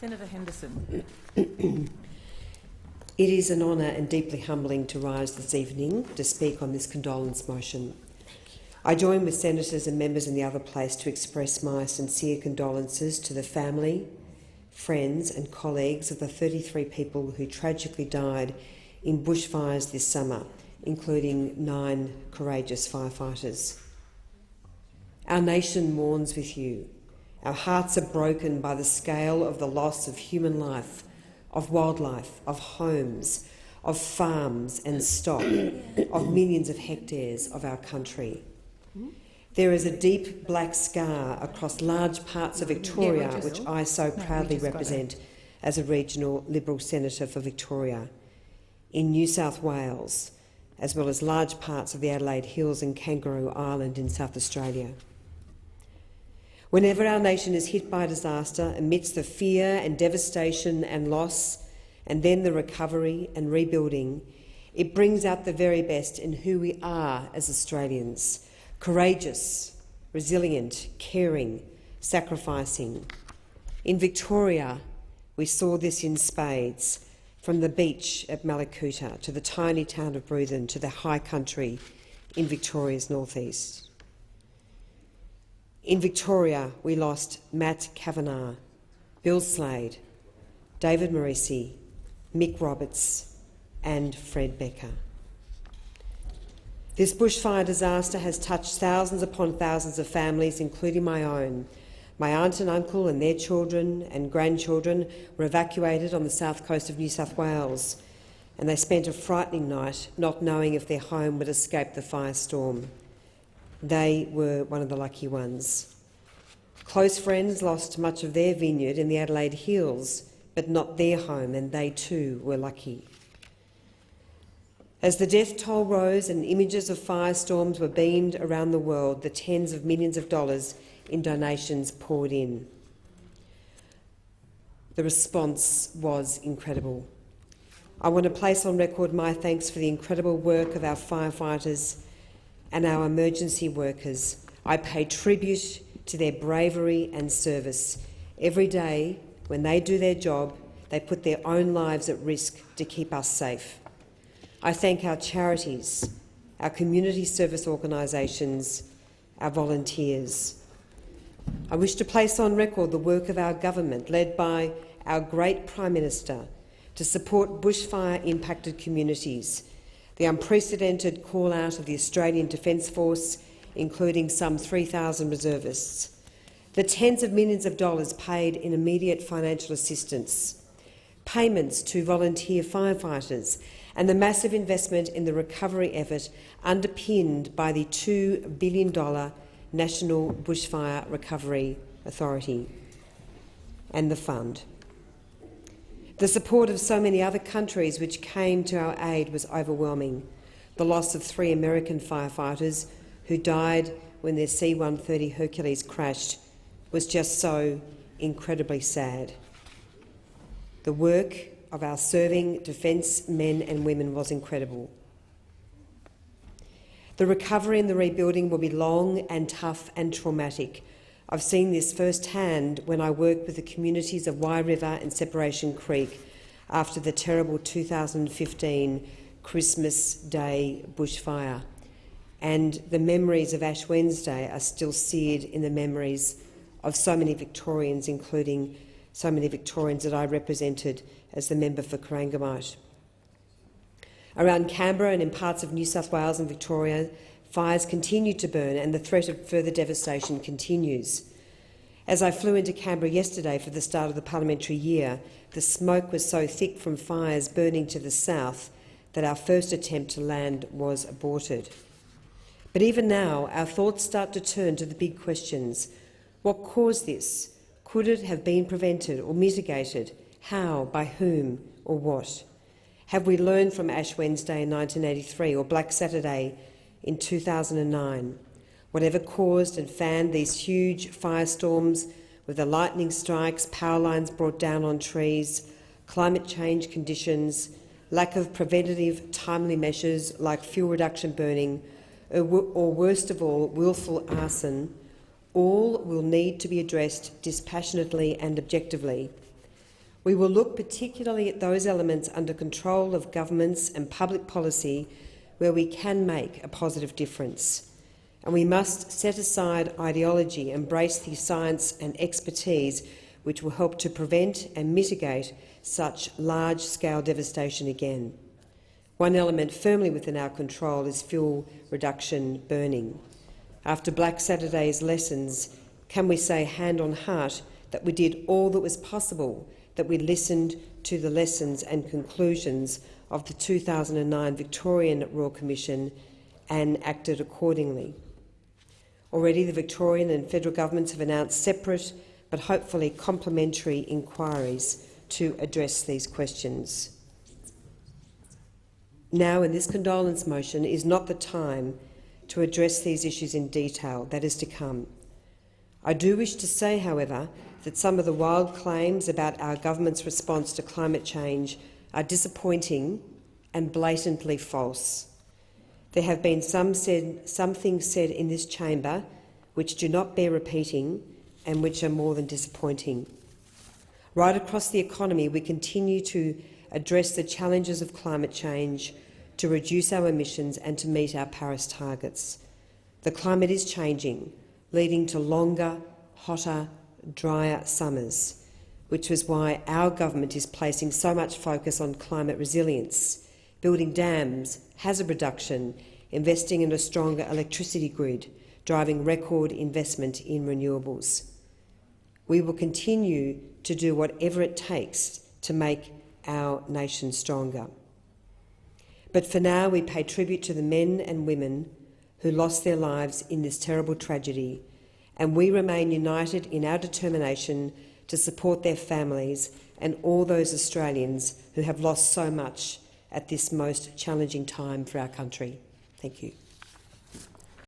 Senator Henderson. It is an honour and deeply humbling to rise this evening to speak on this condolence motion. I join with senators and members in the other place to express my sincere condolences to the family, friends and colleagues of the 33 people who tragically died in bushfires this summer, including 9 courageous firefighters. Our nation mourns with you. Our hearts are broken by the scale of the loss of human life, of wildlife, of homes, of farms and stock, of millions of hectares of our country. There is a deep black scar across large parts of Victoria, which I so proudly represent as a regional Liberal senator for Victoria, in New South Wales, as well as large parts of the Adelaide Hills and Kangaroo Island in South Australia. Whenever our nation is hit by disaster, amidst the fear and devastation and loss, and then the recovery and rebuilding, it brings out the very best in who we are as Australians: courageous, resilient, caring, sacrificing. In Victoria, we saw this in spades, from the beach at Malakuta to the tiny town of Bruthen to the high country in Victoria's northeast. In Victoria, we lost Matt Kavanagh, Bill Slade, David Morrissey, Mick Roberts and Fred Becker. This bushfire disaster has touched thousands upon thousands of families, including my own. My aunt and uncle and their children and grandchildren were evacuated on the south coast of New South Wales, and they spent a frightening night not knowing if their home would escape the firestorm. They were one of the lucky ones. Close friends lost much of their vineyard in the Adelaide Hills, but not their home, and they too were lucky. As the death toll rose and images of firestorms were beamed around the world, the tens of millions of dollars in donations poured in. The response was incredible. I want to place on record my thanks for the incredible work of our firefighters and our emergency workers. I pay tribute to their bravery and service. Every day, when they do their job, they put their own lives at risk to keep us safe. I thank our charities, our community service organisations, our volunteers. I wish to place on record the work of our government, led by our great Prime Minister, to support bushfire-impacted communities, the unprecedented call-out of the Australian Defence Force, including some 3,000 reservists, the tens of millions of dollars paid in immediate financial assistance, payments to volunteer firefighters, and the massive investment in the recovery effort underpinned by the $2 billion National Bushfire Recovery Authority and the fund. The support of so many other countries which came to our aid was overwhelming. The loss of 3 American firefighters who died when their C-130 Hercules crashed was just so incredibly sad. The work of our serving defence men and women was incredible. The recovery and the rebuilding will be long and tough and traumatic. I've seen this firsthand when I worked with the communities of Wye River and Separation Creek after the terrible 2015 Christmas Day bushfire. And the memories of Ash Wednesday are still seared in the memories of so many Victorians, including so many Victorians that I represented as the member for Corangamite. Around Canberra and in parts of New South Wales and Victoria, fires continue to burn and the threat of further devastation continues. As I flew into Canberra yesterday for the start of the parliamentary year, the smoke was so thick from fires burning to the south that our first attempt to land was aborted. But even now, our thoughts start to turn to the big questions. What caused this? Could it have been prevented or mitigated? How? By whom? Or what? Have we learned from Ash Wednesday in 1983 or Black Saturday in 2009? Whatever caused and fanned these huge firestorms, with the lightning strikes, power lines brought down on trees, climate change conditions, lack of preventative timely measures like fuel reduction burning, or worst of all, willful arson, all will need to be addressed dispassionately and objectively. We will look particularly at those elements under control of governments and public policy where we can make a positive difference. And we must set aside ideology, embrace the science and expertise which will help to prevent and mitigate such large-scale devastation again. One element firmly within our control is fuel reduction burning. After Black Saturday's lessons, can we say hand on heart that we did all that was possible, that we listened to the lessons and conclusions of the 2009 Victorian Royal Commission and acted accordingly? Already the Victorian and federal governments have announced separate but hopefully complementary inquiries to address these questions. Now, in this condolence motion, is not the time to address these issues in detail. That is to come. I do wish to say, however, that some of the wild claims about our government's response to climate change are disappointing and blatantly false. There have been some things said in this chamber which do not bear repeating and which are more than disappointing. Right across the economy, we continue to address the challenges of climate change, to reduce our emissions and to meet our Paris targets. The climate is changing, leading to longer, hotter, drier summers, which is why our government is placing so much focus on climate resilience, building dams, hazard reduction, investing in a stronger electricity grid, driving record investment in renewables. We will continue to do whatever it takes to make our nation stronger. But for now, we pay tribute to the men and women who lost their lives in this terrible tragedy, and we remain united in our determination to support their families and all those Australians who have lost so much at this most challenging time for our country. Thank you.